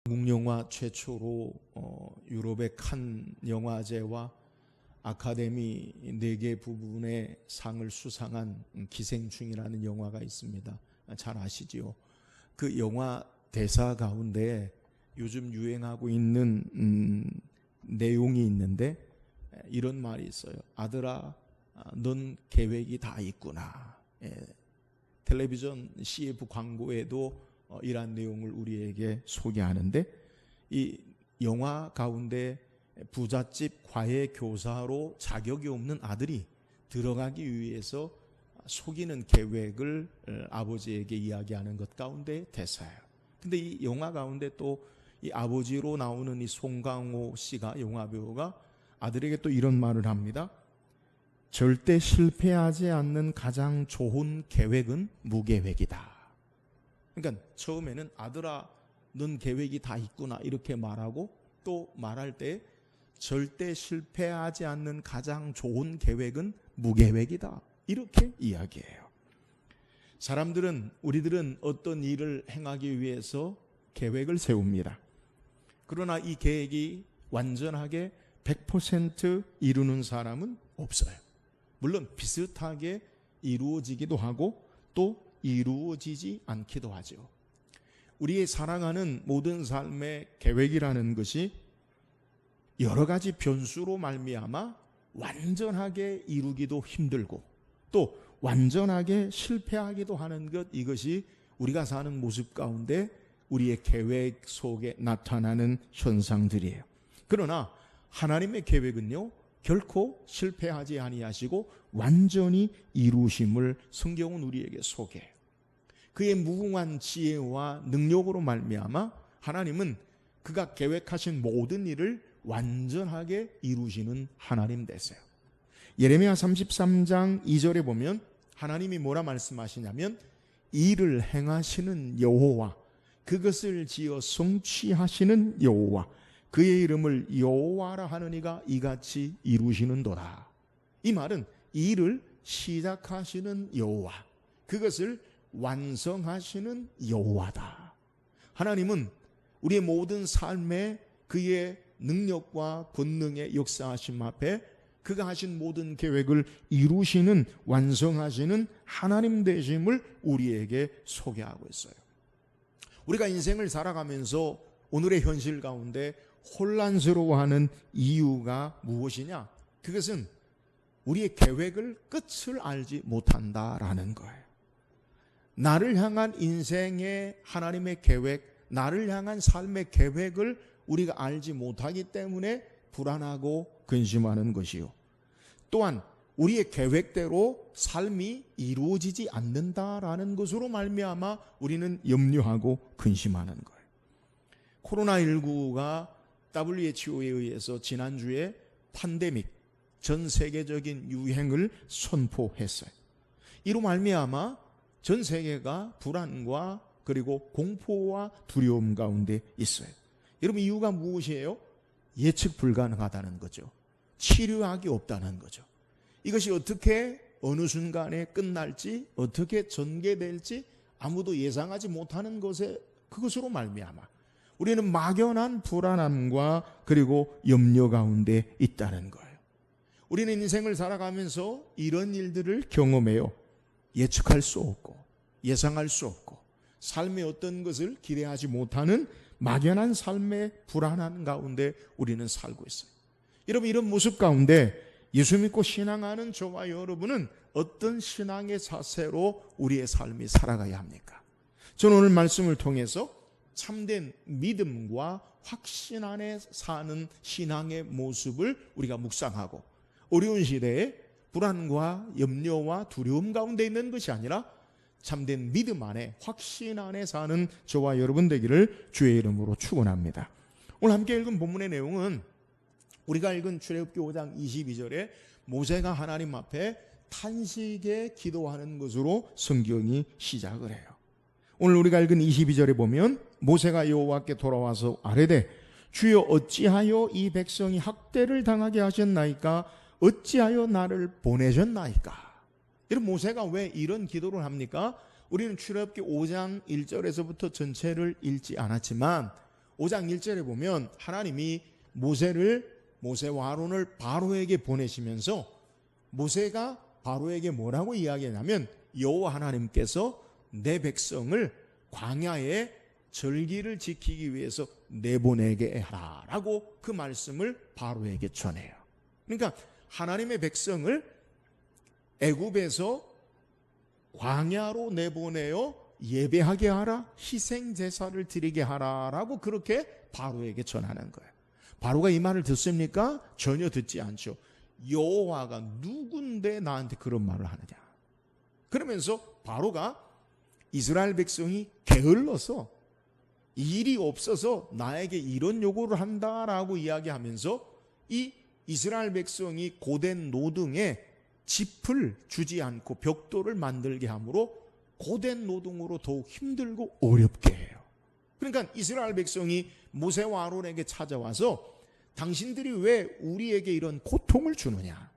한국 영화 최초로 유럽의 칸 영화제와 아카데미 4개 부분의 상을 수상한 기생충이라는 영화가 있습니다. 잘 아시지요? 그 영화 대사 가운데 요즘 유행하고 있는 내용이 있는데 이런 말이 있어요. 아들아, 넌 계획이 다 있구나. 텔레비전 CF 광고에도 이러한 내용을 우리에게 소개하는데, 이 영화 가운데 부잣집 과외 교사로 자격이 없는 아들이 들어가기 위해서 속이는 계획을 아버지에게 이야기하는 것 가운데 대사예요. 근데 이 영화 가운데 또 이 아버지로 나오는 이 송강호 씨가, 영화 배우가 아들에게 또 이런 말을 합니다. 절대 실패하지 않는 가장 좋은 계획은 무계획이다. 그러니까 처음에는 아들아, 넌 계획이 다 있구나 이렇게 말하고, 또 말할 때 절대 실패하지 않는 가장 좋은 계획은 무계획이다 이렇게 이야기해요. 우리들은 어떤 일을 행하기 위해서 계획을 세웁니다. 그러나 이 계획이 완전하게 100% 이루는 사람은 없어요. 물론 비슷하게 이루어지기도 하고 또 이루어지지 않기도 하죠. 우리의 살아가는 모든 삶의 계획이라는 것이 여러 가지 변수로 말미암아 완전하게 이루기도 힘들고 또 완전하게 실패하기도 하는 것, 이것이 우리가 사는 모습 가운데 우리의 계획 속에 나타나는 현상들이에요. 그러나 하나님의 계획은요, 결코 실패하지 아니하시고 완전히 이루심을 성경은 우리에게 소개해요. 그의 무궁한 지혜와 능력으로 말미암아 하나님은 그가 계획하신 모든 일을 완전하게 이루시는 하나님 되세요. 예레미야 33장 2절에 보면 하나님이 뭐라 말씀하시냐면, 일을 행하시는 여호와, 그것을 지어 성취하시는 여호와, 그의 이름을 여호와라 하느니가 이같이 이루시는도다. 이 말은 일을 시작하시는 여호와, 그것을 완성하시는 여호와다. 하나님은 우리의 모든 삶에 그의 능력과 권능의 역사하심 앞에 그가 하신 모든 계획을 이루시는, 완성하시는 하나님 되심을 우리에게 소개하고 있어요. 우리가 인생을 살아가면서 오늘의 현실 가운데 혼란스러워하는 이유가 무엇이냐? 그것은 우리의 계획을 끝을 알지 못한다라는 거예요. 나를 향한 인생의 하나님의 계획, 나를 향한 삶의 계획을 우리가 알지 못하기 때문에 불안하고 근심하는 것이요, 또한 우리의 계획대로 삶이 이루어지지 않는다라는 것으로 말미암아 우리는 염려하고 근심하는 거예요. 코로나19가 WHO에 의해서 지난주에 팬데믹, 전 세계적인 유행을 선포했어요. 이로 말미암아 전 세계가 불안과 그리고 공포와 두려움 가운데 있어요. 여러분, 이유가 무엇이에요? 예측 불가능하다는 거죠. 치료약이 없다는 거죠. 이것이 어떻게 어느 순간에 끝날지, 어떻게 전개될지 아무도 예상하지 못하는 것에, 그것으로 말미암아 우리는 막연한 불안함과 그리고 염려 가운데 있다는 거예요. 우리는 인생을 살아가면서 이런 일들을 경험해요. 예측할 수 없고 예상할 수 없고 삶의 어떤 것을 기대하지 못하는 막연한 삶의 불안한 가운데 우리는 살고 있어요. 여러분, 이런 모습 가운데 예수 믿고 신앙하는 저와 여러분은 어떤 신앙의 자세로 우리의 삶이 살아가야 합니까? 저는 오늘 말씀을 통해서 참된 믿음과 확신 안에 사는 신앙의 모습을 우리가 묵상하고, 어려운 시대에 불안과 염려와 두려움 가운데 있는 것이 아니라 참된 믿음 안에, 확신 안에 사는 저와 여러분 되기를 주의 이름으로 축원합니다. 오늘 함께 읽은 본문의 내용은 우리가 읽은 출애굽기 5장 22절에 모세가 하나님 앞에 탄식에 기도하는 것으로 성경이 시작을 해요. 오늘 우리가 읽은 22절에 보면 모세가 여호와께 돌아와서 아뢰되, 주여 어찌하여 이 백성이 학대를 당하게 하셨나이까? 어찌하여 나를 보내셨나이까? 이런 모세가 왜 이런 기도를 합니까? 우리는 출애굽기 5장 1절에서부터 전체를 읽지 않았지만 5장 1절에 보면 하나님이 모세와 아론을 바로에게 보내시면서 모세가 바로에게 뭐라고 이야기하냐면 여호와 하나님께서 내 백성을 광야에 절기를 지키기 위해서 내보내게 하라라고 그 말씀을 바로에게 전해요. 그러니까 하나님의 백성을 애굽에서 광야로 내보내어 예배하게 하라, 희생 제사를 드리게 하라라고 그렇게 바로에게 전하는 거예요. 바로가 이 말을 듣습니까? 전혀 듣지 않죠. 여호와가 누군데 나한테 그런 말을 하느냐. 그러면서 바로가 이스라엘 백성이 게을러서 일이 없어서 나에게 이런 요구를 한다라고 이야기하면서 이 이스라엘 백성이 고된 노동에 짚을 주지 않고 벽돌을 만들게 함으로 고된 노동으로 더욱 힘들고 어렵게 해요. 그러니까 이스라엘 백성이 모세와 아론에게 찾아와서 당신들이 왜 우리에게 이런 고통을 주느냐?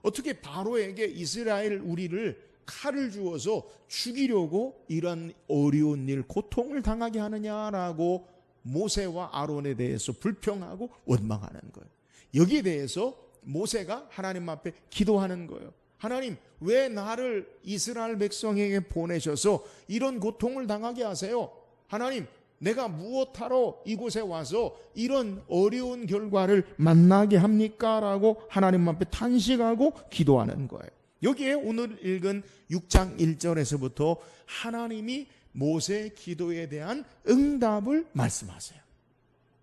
어떻게 바로에게 이스라엘 우리를 칼을 주어서 죽이려고 이런 어려운 일, 고통을 당하게 하느냐라고 모세와 아론에 대해서 불평하고 원망하는 거예요. 여기에 대해서 모세가 하나님 앞에 기도하는 거예요. 하나님, 왜 나를 이스라엘 백성에게 보내셔서 이런 고통을 당하게 하세요? 하나님, 내가 무엇하러 이곳에 와서 이런 어려운 결과를 만나게 합니까? 라고 하나님 앞에 탄식하고 기도하는 거예요. 여기에 오늘 읽은 6장 1절에서부터 하나님이 모세의 기도에 대한 응답을 말씀하세요.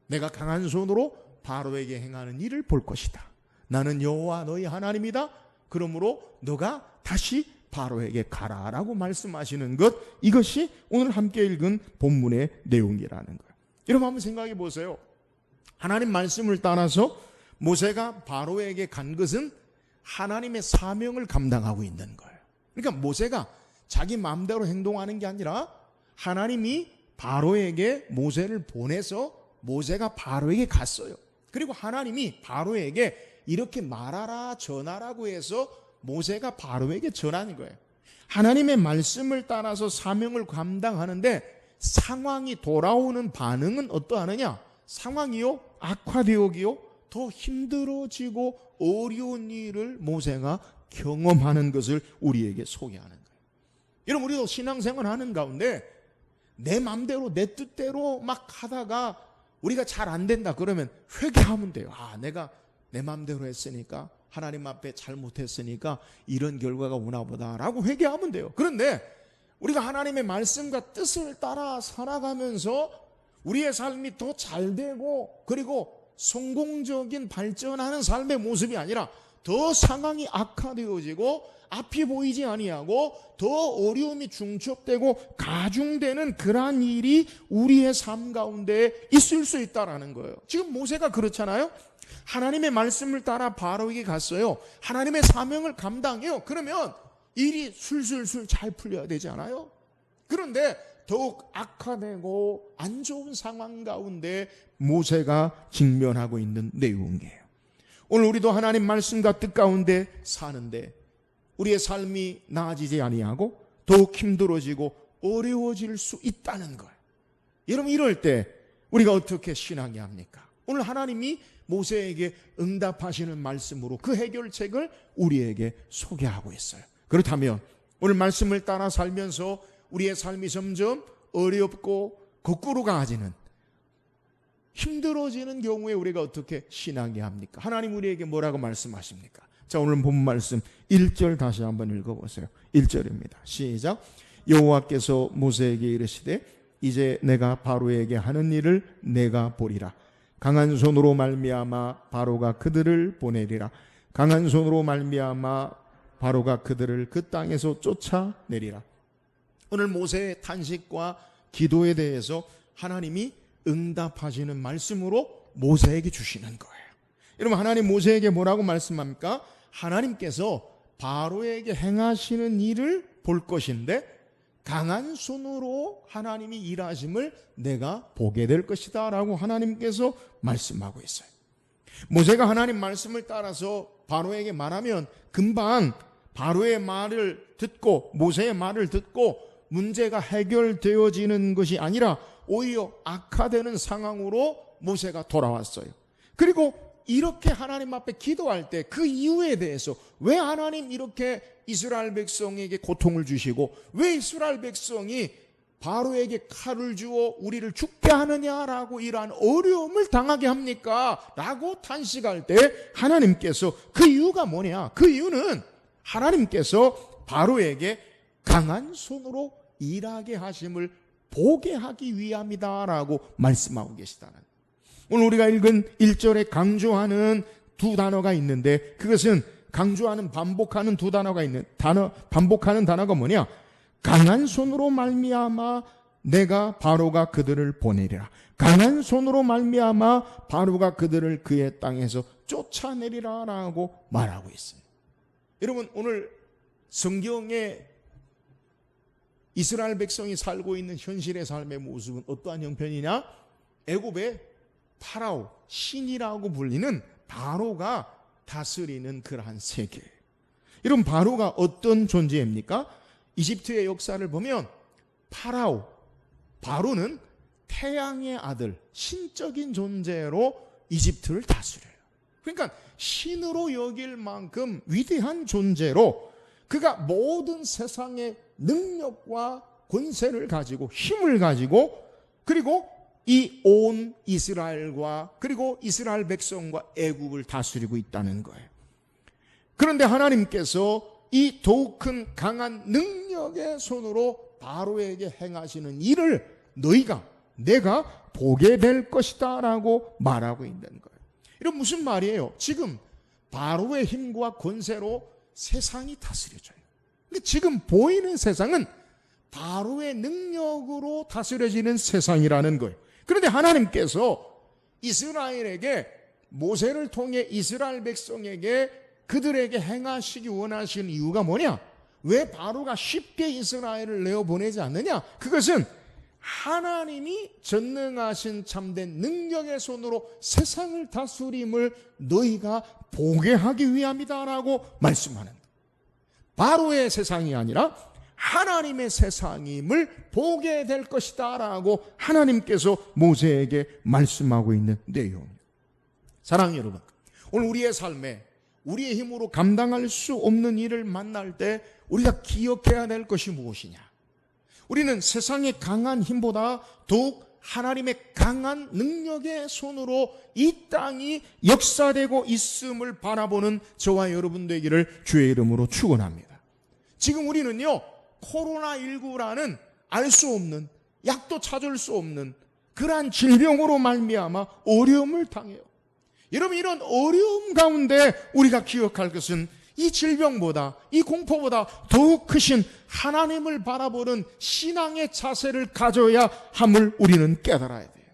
내가 강한 손으로 바로에게 행하는 일을 볼 것이다. 나는 여호와 너희 하나님이다. 그러므로 너가 다시 바로에게 가라라고 말씀하시는 것, 이것이 오늘 함께 읽은 본문의 내용이라는 거예요. 여러분 한번 생각해 보세요. 하나님 말씀을 따라서 모세가 바로에게 간 것은 하나님의 사명을 감당하고 있는 거예요. 그러니까 모세가 자기 마음대로 행동하는 게 아니라 하나님이 바로에게 모세를 보내서 모세가 바로에게 갔어요. 그리고 하나님이 바로에게 이렇게 말하라 전하라고 해서 모세가 바로에게 전하는 거예요. 하나님의 말씀을 따라서 사명을 감당하는데 상황이 돌아오는 반응은 어떠하느냐? 상황이요? 악화되기요? 더 힘들어지고 어려운 일을 모세가 경험하는 것을 우리에게 소개하는 거예요. 여러분, 우리도 신앙생활 하는 가운데 내 마음대로 내 뜻대로 막 하다가 우리가 잘 안 된다 그러면 회개하면 돼요. 내가 내 마음대로 했으니까, 하나님 앞에 잘못했으니까 이런 결과가 오나 보다라고 회개하면 돼요. 그런데 우리가 하나님의 말씀과 뜻을 따라 살아가면서 우리의 삶이 더 잘되고 그리고 성공적인 발전하는 삶의 모습이 아니라 더 상황이 악화되어지고 앞이 보이지 아니하고 더 어려움이 중첩되고 가중되는 그러한 일이 우리의 삶 가운데 있을 수 있다라는 거예요. 지금 모세가 그렇잖아요. 하나님의 말씀을 따라 바로에게 갔어요. 하나님의 사명을 감당해요. 그러면 일이 술술술 잘 풀려야 되지 않아요? 그런데 더욱 악화되고 안 좋은 상황 가운데 모세가 직면하고 있는 내용이에요. 오늘 우리도 하나님 말씀과 뜻 가운데 사는데 우리의 삶이 나아지지 아니하고 더욱 힘들어지고 어려워질 수 있다는 거예요. 여러분, 이럴 때 우리가 어떻게 신앙해야 합니까? 오늘 하나님이 모세에게 응답하시는 말씀으로 그 해결책을 우리에게 소개하고 있어요. 그렇다면 오늘 말씀을 따라 살면서 우리의 삶이 점점 어렵고 거꾸로 가지는, 힘들어지는 경우에 우리가 어떻게 신앙해야 합니까? 하나님 우리에게 뭐라고 말씀하십니까? 자, 오늘 본 말씀 1절 다시 한번 읽어보세요. 1절입니다. 시작. 여호와께서 모세에게 이르시되 이제 내가 바로에게 하는 일을 내가 보리라. 강한 손으로 말미암아 바로가 그들을 보내리라. 강한 손으로 말미암아 바로가 그들을 그 땅에서 쫓아내리라. 오늘 모세의 탄식과 기도에 대해서 하나님이 응답하시는 말씀으로 모세에게 주시는 거예요. 여러분, 하나님 모세에게 뭐라고 말씀합니까? 하나님께서 바로에게 행하시는 일을 볼 것인데 강한 손으로 하나님이 일하심을 내가 보게 될 것이다 라고 하나님께서 말씀하고 있어요. 모세가 하나님 말씀을 따라서 바로에게 말하면 금방 바로의 말을 듣고 모세의 말을 듣고 문제가 해결되어지는 것이 아니라 오히려 악화되는 상황으로 모세가 돌아왔어요. 그리고 이렇게 하나님 앞에 기도할 때 그 이유에 대해서 왜 하나님 이렇게 이스라엘 백성에게 고통을 주시고 왜 이스라엘 백성이 바로에게 칼을 주어 우리를 죽게 하느냐라고 이러한 어려움을 당하게 합니까? 라고 탄식할 때 하나님께서 그 이유가 뭐냐? 그 이유는 하나님께서 바로에게 강한 손으로 일하게 하심을 보게 하기 위함이다라고 말씀하고 계시다는. 오늘 우리가 읽은 1절에 강조하는 두 단어가 있는데 그것은 강조하는 반복하는 두 단어가 반복하는 단어가 뭐냐? 강한 손으로 말미암아 내가 바로가 그들을 보내리라. 강한 손으로 말미암아 바로가 그들을 그의 땅에서 쫓아내리라라고 말하고 있어요. 여러분, 오늘 성경에 이스라엘 백성이 살고 있는 현실의 삶의 모습은 어떠한 형편이냐? 애굽의 파라오, 신이라고 불리는 바로가 다스리는 그러한 세계. 이런 바로가 어떤 존재입니까? 이집트의 역사를 보면 바로는 태양의 아들, 신적인 존재로 이집트를 다스려요. 그러니까 신으로 여길 만큼 위대한 존재로 그가 모든 세상의 능력과 권세를 가지고 힘을 가지고 그리고 이 온 이스라엘과 그리고 이스라엘 백성과 애굽을 다스리고 있다는 거예요. 그런데 하나님께서 이 더욱 큰 강한 능력의 손으로 바로에게 행하시는 일을 내가 보게 될 것이다 라고 말하고 있는 거예요. 이런 무슨 말이에요? 지금 바로의 힘과 권세로 세상이 다스려져요. 근데 지금 보이는 세상은 바로의 능력으로 다스려지는 세상이라는 거예요. 그런데 하나님께서 이스라엘에게 모세를 통해 이스라엘 백성에게 그들에게 행하시기 원하시는 이유가 뭐냐? 왜 바로가 쉽게 이스라엘을 내어보내지 않느냐? 그것은 하나님이 전능하신 참된 능력의 손으로 세상을 다스림을 너희가 보게 하기 위함이다라고 말씀하는 거예요. 바로의 세상이 아니라 하나님의 세상임을 보게 될 것이다 라고 하나님께서 모세에게 말씀하고 있는 내용입니다. 사랑하는 여러분, 오늘 우리의 삶에 우리의 힘으로 감당할 수 없는 일을 만날 때 우리가 기억해야 될 것이 무엇이냐? 우리는 세상의 강한 힘보다 더욱 하나님의 강한 능력의 손으로 이 땅이 역사되고 있음을 바라보는 저와 여러분 되기를 주의 이름으로 축원합니다. 지금 우리는요, 코로나19라는 알 수 없는, 약도 찾을 수 없는 그러한 질병으로 말미암아 어려움을 당해요. 여러분, 이런 어려움 가운데 우리가 기억할 것은 이 질병보다, 이 공포보다 더욱 크신 하나님을 바라보는 신앙의 자세를 가져야 함을 우리는 깨달아야 돼요.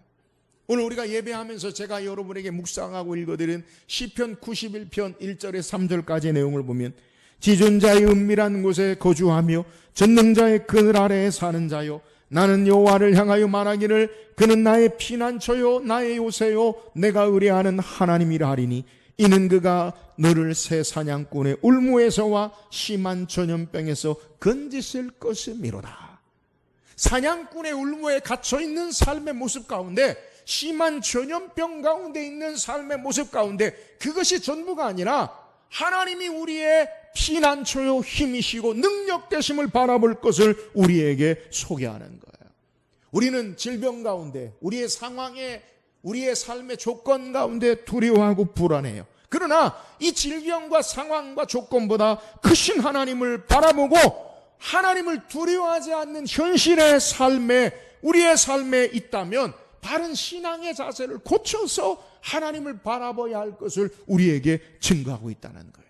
오늘 우리가 예배하면서 제가 여러분에게 묵상하고 읽어드린 시편 91편 1절에 3절까지의 내용을 보면 지존자의 은밀한 곳에 거주하며 전능자의 그늘 아래에 사는 자요, 나는 여호와를 향하여 말하기를 그는 나의 피난처요 나의 요새요 내가 의뢰하는 하나님이라 하리니 이는 그가 너를 새 사냥꾼의 울무에서와 심한 전염병에서 건지실 것이미로다. 사냥꾼의 울무에 갇혀있는 삶의 모습 가운데, 심한 전염병 가운데 있는 삶의 모습 가운데 그것이 전부가 아니라 하나님이 우리의 피난처요 힘이시고 능력 되심을 바라볼 것을 우리에게 소개하는 거예요. 우리는 질병 가운데, 우리의 상황에, 우리의 삶의 조건 가운데 두려워하고 불안해요. 그러나 이 질병과 상황과 조건보다 크신 하나님을 바라보고 하나님을 두려워하지 않는 현실의 삶에, 우리의 삶에 있다면 바른 신앙의 자세를 고쳐서 하나님을 바라봐야 할 것을 우리에게 증거하고 있다는 거예요.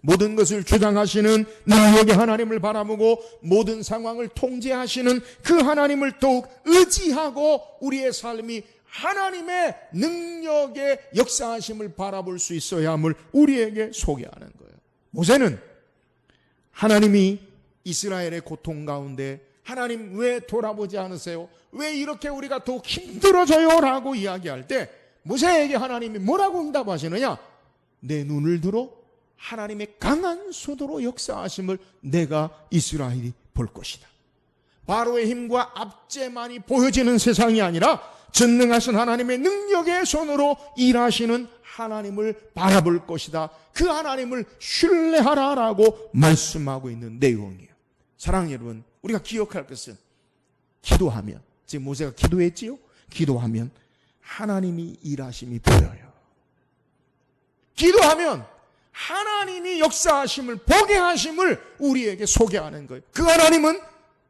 모든 것을 주장하시는 능력의 하나님을 바라보고 모든 상황을 통제하시는 그 하나님을 더욱 의지하고 우리의 삶이 하나님의 능력의 역사하심을 바라볼 수 있어야 함을 우리에게 소개하는 거예요. 모세는 하나님이 이스라엘의 고통 가운데 하나님 왜 돌아보지 않으세요? 왜 이렇게 우리가 더욱 힘들어져요? 라고 이야기할 때 모세에게 하나님이 뭐라고 응답하시느냐? 내 눈을 들어 하나님의 강한 손으로 역사하심을 내가 이스라엘이 볼 것이다. 바로의 힘과 압제만이 보여지는 세상이 아니라 전능하신 하나님의 능력의 손으로 일하시는 하나님을 바라볼 것이다. 그 하나님을 신뢰하라라고 말씀하고 있는 내용이에요. 사랑하는 여러분, 우리가 기억할 것은 기도하면, 지금 모세가 기도했지요? 기도하면 하나님이 일하심이 보여요. 기도하면 하나님이 역사하심을, 보게 하심을 우리에게 소개하는 거예요. 그 하나님은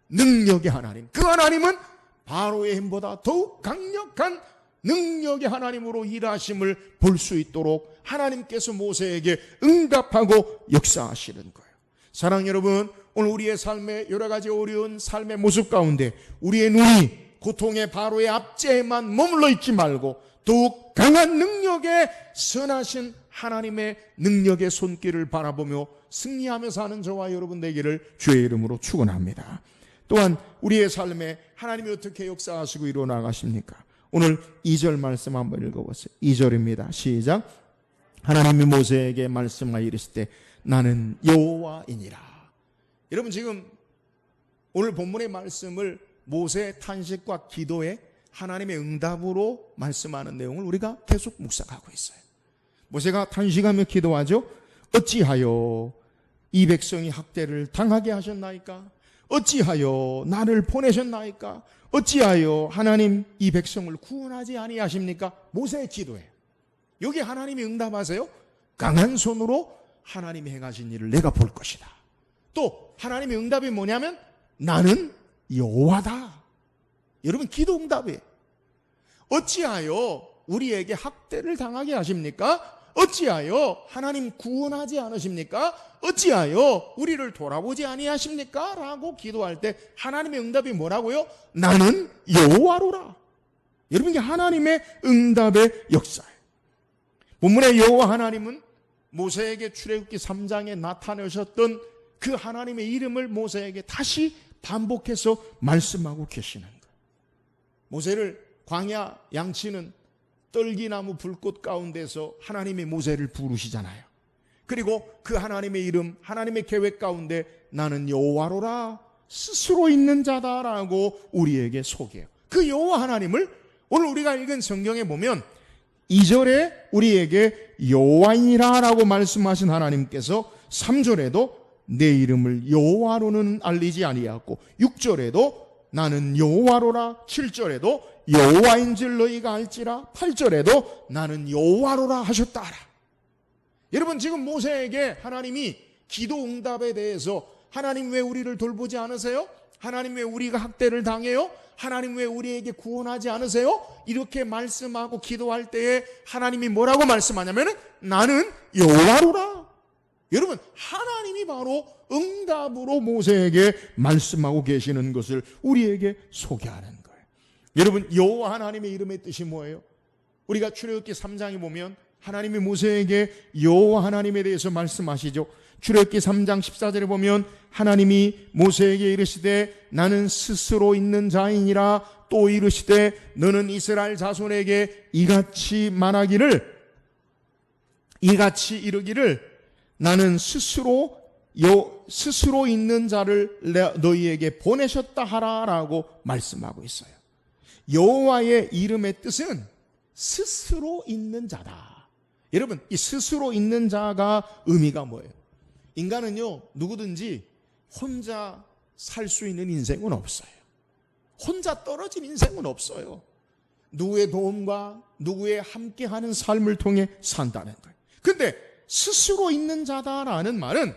능력의 하나님, 그 하나님은 바로의 힘보다 더욱 강력한 능력의 하나님으로 일하심을 볼 수 있도록 하나님께서 모세에게 응답하고 역사하시는 거예요. 사랑하는 여러분, 오늘 우리의 삶의 여러 가지 어려운 삶의 모습 가운데 우리의 눈이 고통의 바로의 압제에만 머물러 있지 말고 더욱 강한 능력의 선하신 하나님의 능력의 손길을 바라보며 승리하며 사는 저와 여러분 되기를 주의 이름으로 축원합니다. 또한 우리의 삶에 하나님이 어떻게 역사하시고 이루어나가십니까? 오늘 2절 말씀 한번 읽어보세요. 2절입니다. 시작. 하나님이 모세에게 말씀하여 이르시되 나는 여호와이니라. 여러분, 지금 오늘 본문의 말씀을 모세의 탄식과 기도에 하나님의 응답으로 말씀하는 내용을 우리가 계속 묵상하고 있어요. 모세가 탄식하며 기도하죠. 어찌하여 이 백성이 학대를 당하게 하셨나이까? 어찌하여 나를 보내셨나이까? 어찌하여 하나님 이 백성을 구원하지 아니하십니까? 모세의 기도예요. 여기 하나님이 응답하세요. 강한 손으로 하나님이 행하신 일을 내가 볼 것이다. 또 하나님의 응답이 뭐냐면 나는 여호와다. 여러분, 기도 응답이에요. 어찌하여 우리에게 학대를 당하게 하십니까? 어찌하여 하나님 구원하지 않으십니까? 어찌하여 우리를 돌아보지 아니하십니까? 라고 기도할 때 하나님의 응답이 뭐라고요? 나는 여호와로라. 여러분, 이게 하나님의 응답의 역사예요. 본문의 여호와 하나님은 모세에게 출애굽기 3장에 나타내셨던 그 하나님의 이름을 모세에게 다시 반복해서 말씀하고 계시는 거예요. 모세를 광야 양치는 떨기나무 불꽃 가운데서 하나님이 모세를 부르시잖아요. 그리고 그 하나님의 이름, 하나님의 계획 가운데 나는 여호와로라, 스스로 있는 자다라고 우리에게 소개해요. 그 여호와 하나님을 오늘 우리가 읽은 성경에 보면 2절에 우리에게 여호와이니라라고 말씀하신 하나님께서 3절에도 내 이름을 여호와로는 알리지 아니하였고 6절에도 나는 여호와로라, 7절에도 여호와인 줄 너희가 알지라, 8절에도 나는 여호와로라 하셨다라. 여러분, 지금 모세에게 하나님이 기도 응답에 대해서 하나님 왜 우리를 돌보지 않으세요? 하나님 왜 우리가 학대를 당해요? 하나님 왜 우리에게 구원하지 않으세요? 이렇게 말씀하고 기도할 때에 하나님이 뭐라고 말씀하냐면 나는 여호와로라. 여러분, 하나님이 바로 응답으로 모세에게 말씀하고 계시는 것을 우리에게 소개하는 거예요. 여러분, 여호와 하나님의 이름의 뜻이 뭐예요? 우리가 출애굽기 3장에 보면 하나님이 모세에게 여호와 하나님에 대해서 말씀하시죠. 출애굽기 3장 14절에 보면 하나님이 모세에게 이르시되 나는 스스로 있는 자이니라. 또 이르시되 너는 이스라엘 자손에게 이같이 이르기를 나는 스스로 있는 자를 너희에게 보내셨다 하라라고 말씀하고 있어요. 여호와의 이름의 뜻은 스스로 있는 자다. 여러분, 이 스스로 있는 자가 의미가 뭐예요? 인간은요, 누구든지 혼자 살 수 있는 인생은 없어요. 혼자 떨어진 인생은 없어요. 누구의 도움과 누구의 함께하는 삶을 통해 산다는 거예요. 근데 스스로 있는 자다라는 말은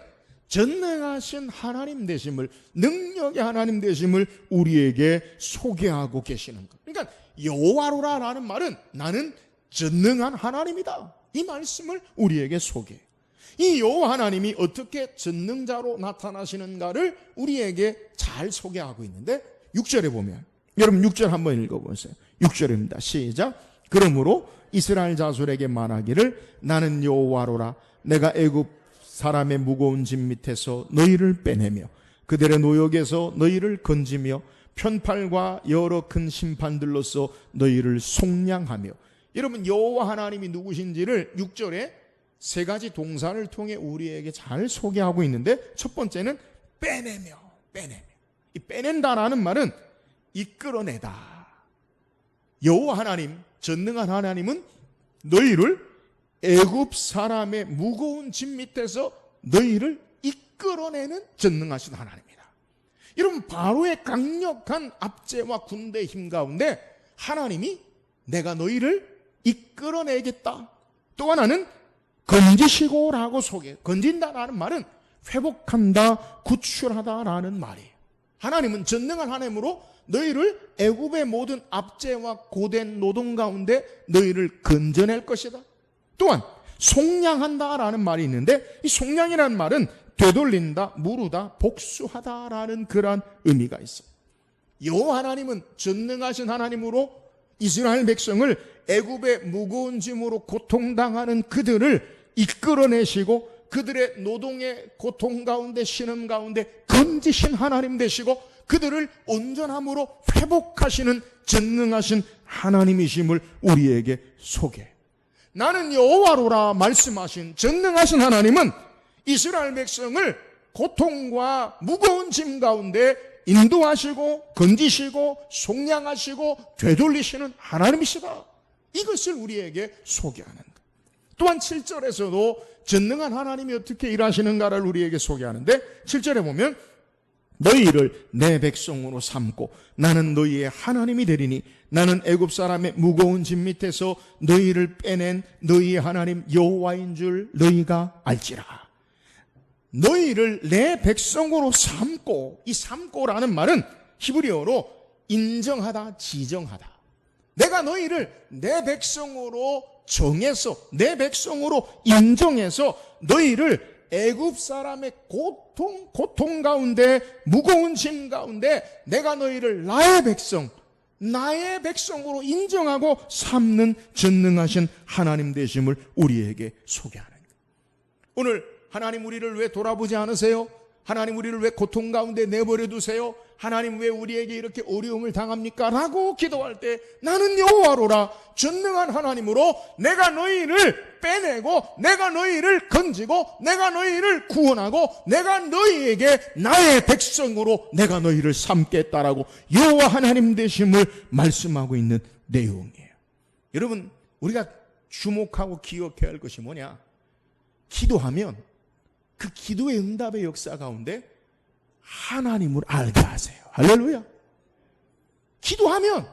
전능하신 하나님 되심을, 능력의 하나님 되심을 우리에게 소개하고 계시는 거예요. 그러니까 여호와로라라는 말은 나는 전능한 하나님이다, 이 말씀을 우리에게 소개해요. 이 여호와 하나님이 어떻게 전능자로 나타나시는가를 우리에게 잘 소개하고 있는데 6절에 보면, 여러분 6절 한번 읽어보세요. 6절입니다. 시작. 그러므로 이스라엘 자손에게 말하기를 나는 여호와로라. 내가 애굽 사람의 무거운 짐 밑에서 너희를 빼내며 그들의 노역에서 너희를 건지며 편팔과 여러 큰 심판들로서 너희를 속량하며. 여러분, 여호와 하나님이 누구신지를 6절에 세 가지 동사를 통해 우리에게 잘 소개하고 있는데 첫 번째는 빼내며. 이 빼낸다라는 말은 이끌어내다. 여호와 하나님, 전능한 하나님은 너희를 애굽 사람의 무거운 짐 밑에서 너희를 이끌어내는 전능하신 하나님이다. 여러분, 바로의 강력한 압제와 군대의 힘 가운데 하나님이 내가 너희를 이끌어내겠다. 또 하나는 건지시고라고 소개. 건진다라는 말은 회복한다, 구출하다라는 말이에요. 하나님은 전능한 하나님으로 너희를 애굽의 모든 압제와 고된 노동 가운데 너희를 건져낼 것이다. 또한 속량한다라는 말이 있는데, 이 속량이라는 말은 되돌린다, 무르다, 복수하다라는 그러한 의미가 있어요. 여호와 하나님은 전능하신 하나님으로 이스라엘 백성을 애굽의 무거운 짐으로 고통당하는 그들을 이끌어내시고 그들의 노동의 고통 가운데 신음 가운데 건지신 하나님 되시고 그들을 온전함으로 회복하시는 전능하신 하나님이심을 우리에게 소개해. 나는 여호와로라 말씀하신 전능하신 하나님은 이스라엘 백성을 고통과 무거운 짐 가운데 인도하시고 건지시고 속량하시고 되돌리시는 하나님이시다. 이것을 우리에게 소개하는 것. 또한 7절에서도 전능한 하나님이 어떻게 일하시는가를 우리에게 소개하는데, 7절에 보면 너희를 내 백성으로 삼고 나는 너희의 하나님이 되리니 나는 애굽 사람의 무거운 짐 밑에서 너희를 빼낸 너희의 하나님 여호와인 줄 너희가 알지라. 너희를 내 백성으로 삼고, 이 삼고라는 말은 히브리어로 인정하다, 지정하다. 내가 너희를 내 백성으로 정해서, 내 백성으로 인정해서 너희를 애굽 사람의 고통 가운데, 무거운 짐 가운데 내가 너희를 나의 백성으로 인정하고 삼는 전능하신 하나님 되심을 우리에게 소개하는 거예요. 오늘 하나님 우리를 왜 돌아보지 않으세요? 하나님 우리를 왜 고통 가운데 내버려 두세요? 하나님 왜 우리에게 이렇게 어려움을 당합니까? 라고 기도할 때 나는 여호와로라 전능한 하나님으로 내가 너희를 빼내고 내가 너희를 건지고 내가 너희를 구원하고 내가 너희에게 나의 백성으로 내가 너희를 삼겠다라고 여호와 하나님 되심을 말씀하고 있는 내용이에요. 여러분, 우리가 주목하고 기억해야 할 것이 뭐냐? 기도하면 그 기도의 응답의 역사 가운데 하나님을 알게 하세요. 할렐루야. 기도하면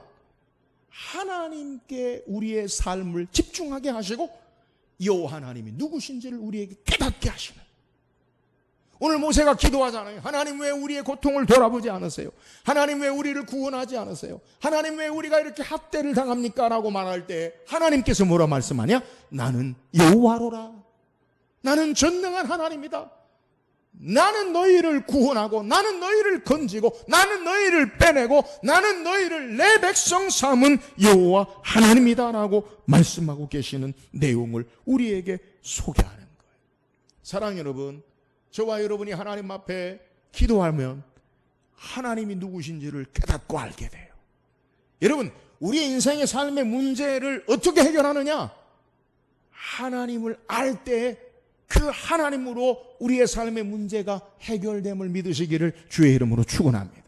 하나님께 우리의 삶을 집중하게 하시고 여호와 하나님이 누구신지를 우리에게 깨닫게 하시는. 오늘 모세가 기도하잖아요. 하나님 왜 우리의 고통을 돌아보지 않으세요? 하나님 왜 우리를 구원하지 않으세요? 하나님 왜 우리가 이렇게 학대를 당합니까? 라고 말할 때 하나님께서 뭐라 말씀하냐? 나는 여호와로라. 나는 전능한 하나님이다. 나는 너희를 구원하고 나는 너희를 건지고 나는 너희를 빼내고 나는 너희를 내 백성 삼은 여호와 하나님이다라고 말씀하고 계시는 내용을 우리에게 소개하는 거예요. 사랑하는 여러분, 저와 여러분이 하나님 앞에 기도하면 하나님이 누구신지를 깨닫고 알게 돼요. 여러분, 우리의 인생의 삶의 문제를 어떻게 해결하느냐? 하나님을 알 때 그 하나님으로 우리의 삶의 문제가 해결됨을 믿으시기를 주의 이름으로 축원합니다.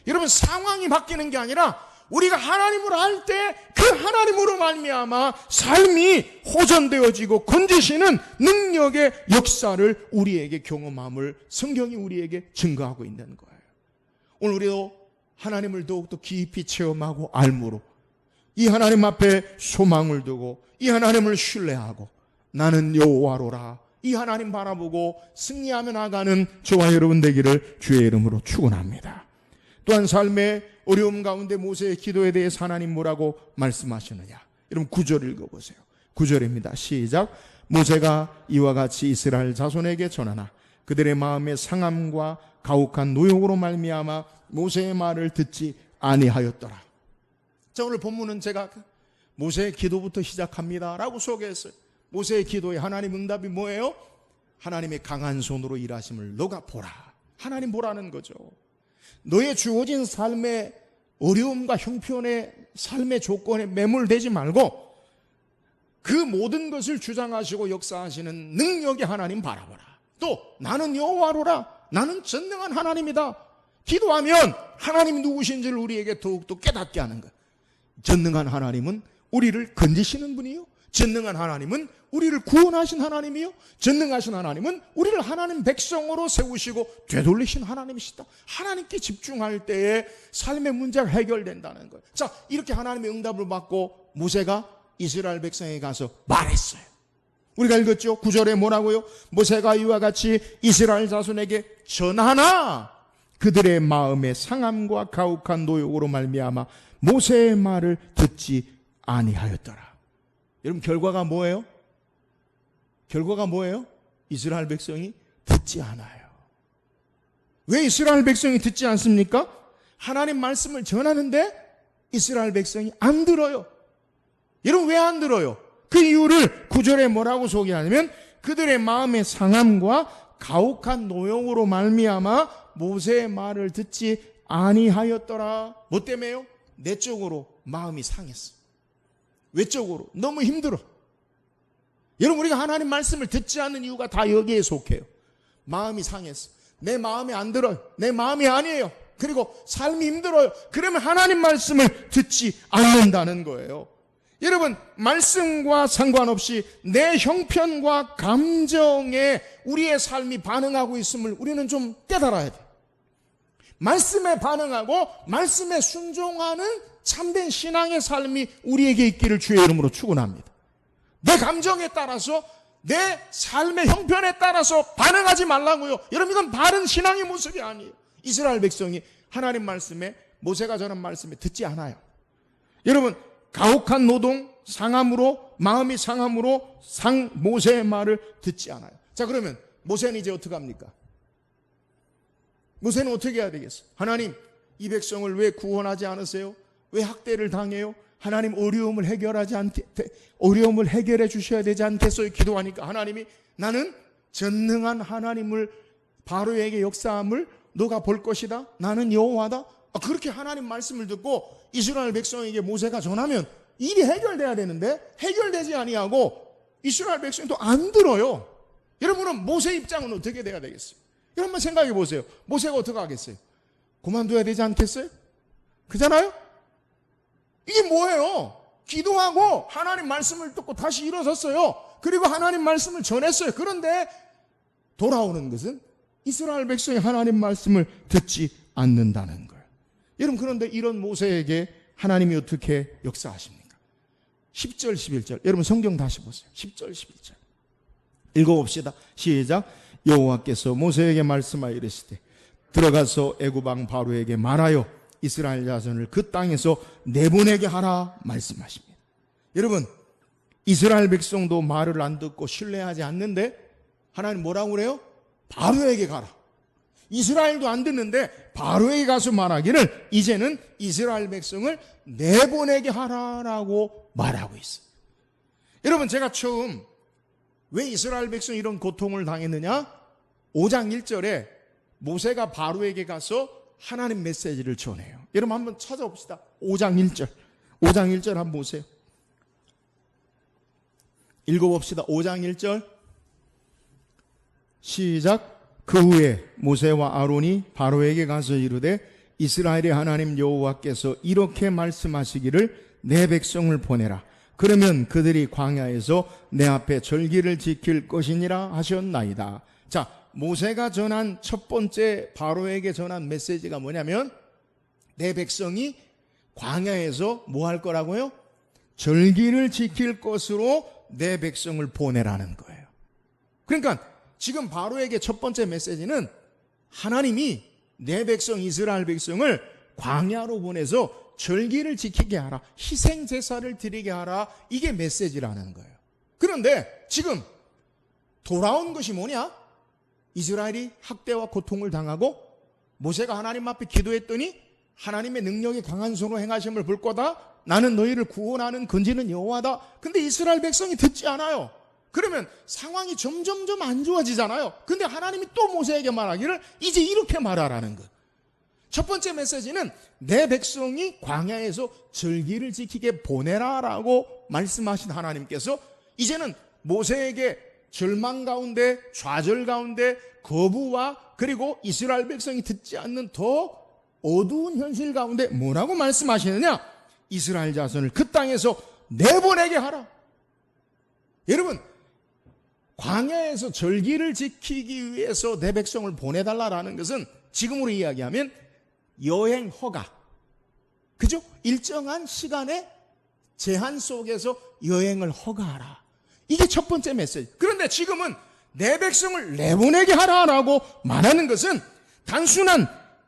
여러분, 상황이 바뀌는 게 아니라 우리가 하나님을 알 때 그 하나님으로 말미암아 삶이 호전되어지고 건지시는 능력의 역사를 우리에게 경험함을 성경이 우리에게 증거하고 있는 거예요. 오늘 우리도 하나님을 더욱더 깊이 체험하고 알므로 이 하나님 앞에 소망을 두고 이 하나님을 신뢰하고 나는 여호와로라 이 하나님 바라보고 승리하며 나가는 저와 여러분 되기를 주의 이름으로 축원합니다. 또한 삶의 어려움 가운데 모세의 기도에 대해서 하나님 뭐라고 말씀하시느냐? 여러분 9절 읽어보세요. 9절입니다. 시작. 모세가 이와 같이 이스라엘 자손에게 전하나 그들의 마음의 상함과 가혹한 노역으로 말미암아 모세의 말을 듣지 아니하였더라. 자, 오늘 본문은 제가 모세의 기도부터 시작합니다 라고 소개했어요. 모세의 기도에 하나님 응답이 뭐예요? 하나님의 강한 손으로 일하심을 너가 보라. 하나님 보라는 거죠. 너의 주어진 삶의 어려움과 형편의 삶의 조건에 매몰되지 말고 그 모든 것을 주장하시고 역사하시는 능력의 하나님 바라보라. 또 나는 여호와로라. 나는 전능한 하나님이다. 기도하면 하나님이 누구신지를 우리에게 더욱더 깨닫게 하는 것. 전능한 하나님은 우리를 건지시는 분이요, 전능한 하나님은 우리를 구원하신 하나님이요, 전능하신 하나님은 우리를 하나님 백성으로 세우시고 되돌리신 하나님이시다. 하나님께 집중할 때에 삶의 문제가 해결된다는 거예요. 자, 이렇게 하나님의 응답을 받고 모세가 이스라엘 백성에게 가서 말했어요. 우리가 읽었죠? 9절에 뭐라고요? 모세가 이와 같이 이스라엘 자손에게 전하나 그들의 마음의 상함과 가혹한 노역으로 말미암아 모세의 말을 듣지 아니하였더라. 여러분, 결과가 뭐예요? 결과가 뭐예요? 이스라엘 백성이 듣지 않아요. 왜 이스라엘 백성이 듣지 않습니까? 하나님 말씀을 전하는데 이스라엘 백성이 안 들어요. 여러분, 왜 안 들어요? 그 이유를 9절에 뭐라고 소개하냐면 그들의 마음의 상함과 가혹한 노역으로 말미암아 모세의 말을 듣지 아니하였더라. 뭐 때문에요? 내적으로 마음이 상했어. 외적으로 너무 힘들어. 여러분, 우리가 하나님 말씀을 듣지 않는 이유가 다 여기에 속해요. 마음이 상했어. 내 마음에 안 들어요. 내 마음이 아니에요. 그리고 삶이 힘들어요. 그러면 하나님 말씀을 듣지 않는다는 거예요. 여러분, 말씀과 상관없이 내 형편과 감정에 우리의 삶이 반응하고 있음을 우리는 좀 깨달아야 돼요. 말씀에 반응하고 말씀에 순종하는 참된 신앙의 삶이 우리에게 있기를 주의 이름으로 축원합니다. 내 감정에 따라서 내 삶의 형편에 따라서 반응하지 말라고요. 여러분, 이건 바른 신앙의 모습이 아니에요. 이스라엘 백성이 하나님 말씀에, 모세가 전한 말씀에 듣지 않아요. 여러분, 가혹한 노동, 상함으로, 마음이 상함으로 모세의 말을 듣지 않아요. 자, 그러면 모세는 이제 어떻게 합니까? 모세는 어떻게 해야 되겠어요? 하나님, 이 백성을 왜 구원하지 않으세요? 왜 학대를 당해요? 하나님, 어려움을 해결해 주셔야 되지 않겠어요? 기도하니까 하나님이, 나는 전능한 하나님을, 바로에게 역사함을 너가 볼 것이다. 나는 여호와다. 그렇게 하나님 말씀을 듣고 이스라엘 백성에게 모세가 전하면 일이 해결돼야 되는데 해결되지 아니하고 이스라엘 백성이 또 안 들어요. 여러분은 모세 입장은 어떻게 돼야 되겠어요? 여러분, 한번 생각해 보세요. 모세가 어떻게 하겠어요? 그만둬야 되지 않겠어요? 그잖아요? 이게 뭐예요? 기도하고 하나님 말씀을 듣고 다시 일어섰어요. 그리고 하나님 말씀을 전했어요. 그런데 돌아오는 것은 이스라엘 백성이 하나님 말씀을 듣지 않는다는 거예요. 여러분, 그런데 이런 모세에게 하나님이 어떻게 역사하십니까? 10절 11절, 여러분 성경 다시 보세요. 10절 11절 읽어봅시다. 시작. 여호와께서 모세에게 말씀하여 이르시되 들어가서 애굽 왕 바로에게 말하여 이스라엘 자손을 그 땅에서 내보내게 하라 말씀하십니다. 여러분, 이스라엘 백성도 말을 안 듣고 신뢰하지 않는데 하나님 뭐라고 그래요? 바로에게 가라. 이스라엘도 안 듣는데 바로에게 가서 말하기를 이제는 이스라엘 백성을 내보내게 하라라고 말하고 있어요. 여러분, 제가 처음 왜 이스라엘 백성이 이런 고통을 당했느냐? 5장 1절에 모세가 바로에게 가서 하나님 메시지를 전해요. 여러분, 한번 찾아봅시다. 5장 1절. 5장 1절 한번 보세요. 읽어봅시다. 5장 1절 시작. 그 후에 모세와 아론이 바로에게 가서 이르되 이스라엘의 하나님 여호와께서 이렇게 말씀하시기를 내 백성을 보내라. 그러면 그들이 광야에서 내 앞에 절기를 지킬 것이니라 하셨나이다. 자, 모세가 전한 첫 번째 바로에게 전한 메시지가 뭐냐면 내 백성이 광야에서 뭐 할 거라고요? 절기를 지킬 것으로 내 백성을 보내라는 거예요. 그러니까 지금 바로에게 첫 번째 메시지는 하나님이 내 백성 이스라엘 백성을 광야로 보내서 절기를 지키게 하라, 희생 제사를 드리게 하라, 이게 메시지라는 거예요. 그런데 지금 돌아온 것이 뭐냐? 이스라엘이 학대와 고통을 당하고 모세가 하나님 앞에 기도했더니 하나님의 능력이 강한 손으로 행하심을 볼 거다. 나는 너희를 구원하는 건지는 여호와다. 근데 이스라엘 백성이 듣지 않아요. 그러면 상황이 점점점 안 좋아지잖아요. 근데 하나님이 또 모세에게 말하기를 이제 이렇게 말하라는 것. 첫 번째 메시지는 내 백성이 광야에서 절기를 지키게 보내라라고 말씀하신 하나님께서 이제는 모세에게 절망 가운데, 좌절 가운데, 거부와 그리고 이스라엘 백성이 듣지 않는 더 어두운 현실 가운데 뭐라고 말씀하시느냐? 이스라엘 자손을 그 땅에서 내보내게 하라. 여러분, 광야에서 절기를 지키기 위해서 내 백성을 보내달라라는 것은 지금으로 이야기하면 여행 허가, 그죠? 일정한 시간의 제한 속에서 여행을 허가하라. 이게 첫 번째 메시지. 그런데 지금은 내 백성을 내보내게 하라라고 말하는 것은 단순한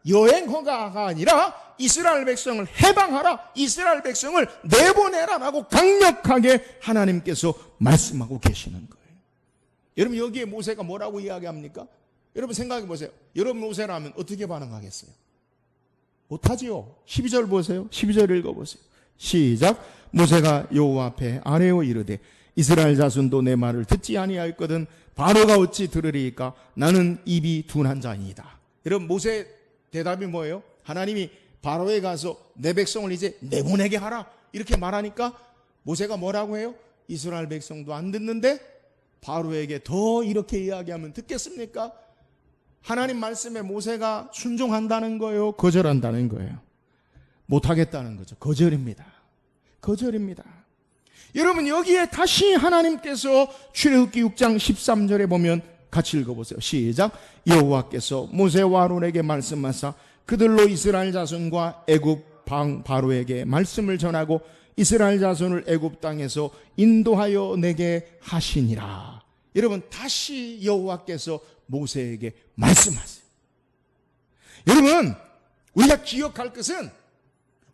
여행 허가가 아니라 이스라엘 백성을 해방하라, 이스라엘 백성을 내보내라라고 강력하게 하나님께서 말씀하고 계시는 거예요. 여러분, 여기에 모세가 뭐라고 이야기합니까? 여러분 생각해 보세요. 여러분 모세라면 어떻게 반응하겠어요? 못하지요. 12절 보세요. 12절 읽어보세요. 시작. 모세가 여호와 앞에 아뢰어 이르되 이스라엘 자손도 내 말을 듣지 아니하였거든 바로가 어찌 들으리이까? 나는 입이 둔한 자이다. 여러분, 모세 대답이 뭐예요? 하나님이 바로에 가서 내 백성을 이제 내보내게 하라 이렇게 말하니까 모세가 뭐라고 해요? 이스라엘 백성도 안 듣는데 바로에게 더 이렇게 이야기하면 듣겠습니까? 하나님 말씀에 모세가 순종한다는 거예요? 거절한다는 거예요? 못하겠다는 거죠. 거절입니다. 거절입니다. 여러분, 여기에 다시 하나님께서 출애굽기 6장 13절에 보면 같이 읽어보세요. 시작. 여호와께서 모세와 아론에게 말씀하사 그들로 이스라엘 자손과 애굽 방 바로에게 말씀을 전하고 이스라엘 자손을 애굽 땅에서 인도하여 내게 하시니라. 여러분, 다시 여호와께서 모세에게 말씀하세요. 여러분, 우리가 기억할 것은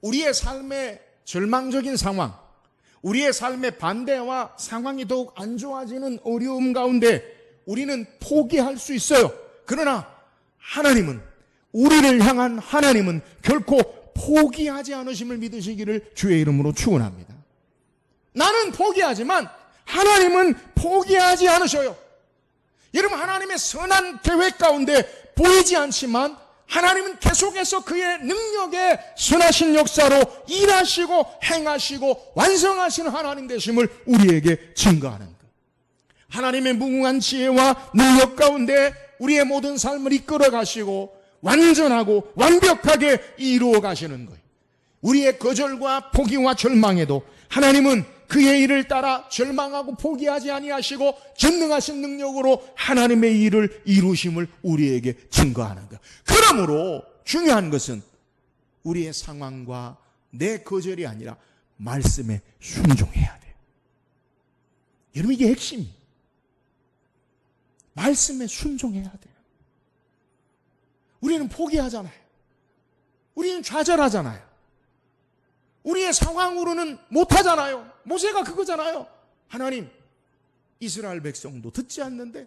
우리의 삶의 절망적인 상황, 우리의 삶의 반대와 상황이 더욱 안 좋아지는 어려움 가운데 우리는 포기할 수 있어요. 그러나 하나님은, 우리를 향한 하나님은 결코 포기하지 않으심을 믿으시기를 주의 이름으로 축원합니다. 나는 포기하지만 하나님은 포기하지 않으셔요. 여러분, 하나님의 선한 계획 가운데 보이지 않지만 하나님은 계속해서 그의 능력의 선하신 역사로 일하시고 행하시고 완성하시는 하나님 되심을 우리에게 증거하는 것. 하나님의 무궁한 지혜와 능력 가운데 우리의 모든 삶을 이끌어 가시고 완전하고 완벽하게 이루어 가시는 거예요. 우리의 거절과 포기와 절망에도 하나님은 그의 일을 따라 절망하고 포기하지 아니하시고 전능하신 능력으로 하나님의 일을 이루심을 우리에게 증거하는 것. 그러므로 중요한 것은 우리의 상황과 내 거절이 아니라 말씀에 순종해야 돼요. 여러분, 이게 핵심이에요. 말씀에 순종해야 돼요. 우리는 포기하잖아요. 우리는 좌절하잖아요. 우리의 상황으로는 못하잖아요. 모세가 그거잖아요. 하나님, 이스라엘 백성도 듣지 않는데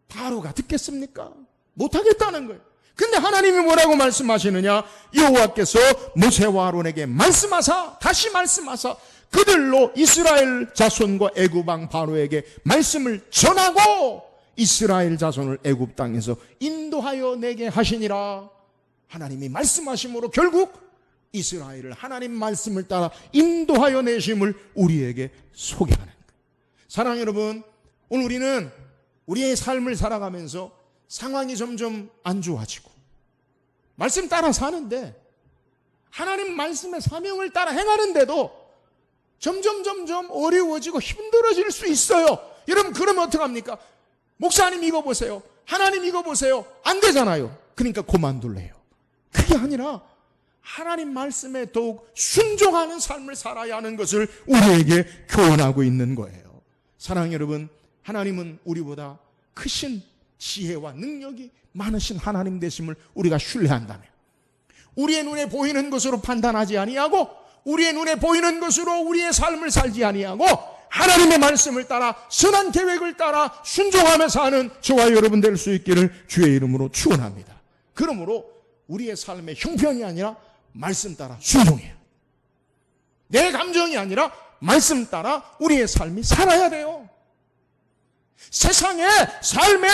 바로가 듣겠습니까? 못하겠다는 거예요. 근데 하나님이 뭐라고 말씀하시느냐? 여호와께서 모세와 아론에게 말씀하사, 다시 말씀하사 그들로 이스라엘 자손과 애굽 왕 바로에게 말씀을 전하고 이스라엘 자손을 애굽 땅에서 인도하여 내게 하시니라. 하나님이 말씀하심으로 결국 이스라엘을 하나님 말씀을 따라 인도하여 내심을 우리에게 소개하는 거예요. 사랑하는 여러분, 오늘 우리는 우리의 삶을 살아가면서 상황이 점점 안 좋아지고 말씀 따라 사는데 하나님 말씀의 사명을 따라 행하는데도 점점 어려워지고 힘들어질 수 있어요. 여러분, 그러면 어떡합니까? 목사님 이거 보세요. 하나님 이거 보세요. 안 되잖아요. 그러니까 그만둘래요. 그게 아니라 하나님 말씀에 더욱 순종하는 삶을 살아야 하는 것을 우리에게 교훈하고 있는 거예요. 사랑하는 여러분, 하나님은 우리보다 크신 지혜와 능력이 많으신 하나님 되심을 우리가 신뢰한다면 우리의 눈에 보이는 것으로 판단하지 아니하고 우리의 눈에 보이는 것으로 우리의 삶을 살지 아니하고 하나님의 말씀을 따라 선한 계획을 따라 순종하며 사는 저와 여러분 될 수 있기를 주의 이름으로 축원합니다. 그러므로 우리의 삶의 형편이 아니라 말씀 따라 순종해요. 내 감정이 아니라 말씀 따라 우리의 삶이 살아야 돼요. 세상의 삶에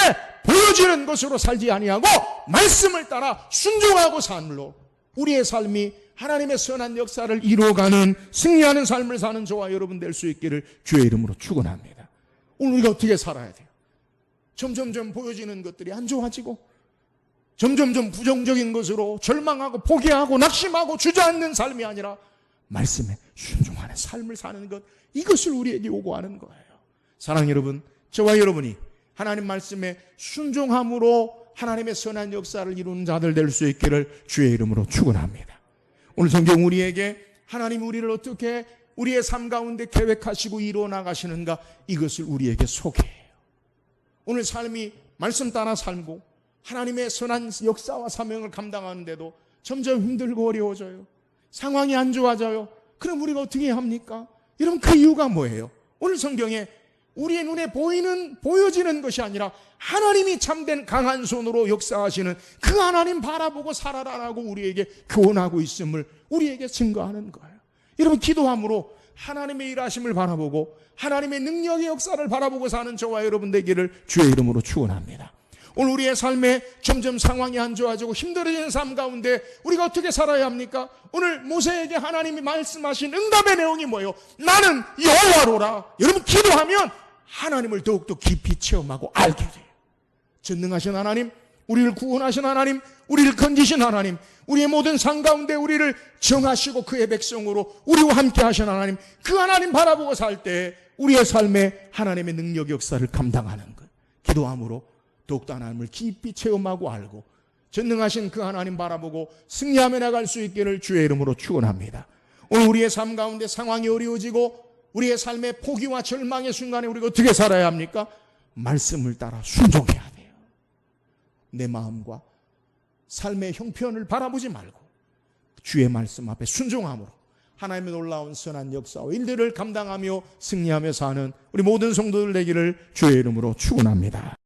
보여지는 것으로 살지 아니하고 말씀을 따라 순종하고 삶으로 우리의 삶이 하나님의 선한 역사를 이루어가는 승리하는 삶을 사는 저와 여러분 될 수 있기를 주의 이름으로 축원합니다. 오늘 우리가 어떻게 살아야 돼요? 점점점 보여지는 것들이 안 좋아지고 점점점 부정적인 것으로 절망하고 포기하고 낙심하고 주저앉는 삶이 아니라 말씀에 순종하는 삶을 사는 것, 이것을 우리에게 요구하는 거예요. 사랑하는 여러분, 저와 여러분이 하나님 말씀에 순종함으로 하나님의 선한 역사를 이루는 자들 될 수 있기를 주의 이름으로 축원합니다. 오늘 성경 우리에게 하나님 우리를 어떻게 우리의 삶 가운데 계획하시고 이루어 나가시는가, 이것을 우리에게 소개해요. 오늘 삶이 말씀 따라 살고 하나님의 선한 역사와 사명을 감당하는데도 점점 힘들고 어려워져요. 상황이 안 좋아져요. 그럼 우리가 어떻게 해야 합니까? 여러분, 그 이유가 뭐예요? 오늘 성경에 우리의 눈에 보여지는 것이 아니라 하나님이 참된 강한 손으로 역사하시는 그 하나님 바라보고 살아라라고 우리에게 교훈하고 있음을 우리에게 증거하는 거예요. 여러분, 기도함으로 하나님의 일하심을 바라보고 하나님의 능력의 역사를 바라보고 사는 저와 여러분 되기를 주의 이름으로 축원합니다. 오늘 우리의 삶에 점점 상황이 안 좋아지고 힘들어지는 삶 가운데 우리가 어떻게 살아야 합니까? 오늘 모세에게 하나님이 말씀하신 응답의 내용이 뭐예요? 나는 여호와로라. 여러분, 기도하면 하나님을 더욱더 깊이 체험하고 알게 돼요. 전능하신 하나님, 우리를 구원하신 하나님, 우리를 건지신 하나님, 우리의 모든 삶 가운데 우리를 정하시고 그의 백성으로 우리와 함께 하신 하나님, 그 하나님 바라보고 살 때 우리의 삶에 하나님의 능력 역사를 감당하는 것, 기도함으로 더욱더 하나님을 깊이 체험하고 알고 전능하신 그 하나님 바라보고 승리하며 나갈 수 있기를 주의 이름으로 축원합니다. 오늘 우리의 삶 가운데 상황이 어려워지고 우리의 삶의 포기와 절망의 순간에 우리가 어떻게 살아야 합니까? 말씀을 따라 순종해야 돼요. 내 마음과 삶의 형편을 바라보지 말고 주의 말씀 앞에 순종함으로 하나님의 놀라운 선한 역사와 일들을 감당하며 승리하며 사는 우리 모든 성도들 되기를 주의 이름으로 축원합니다.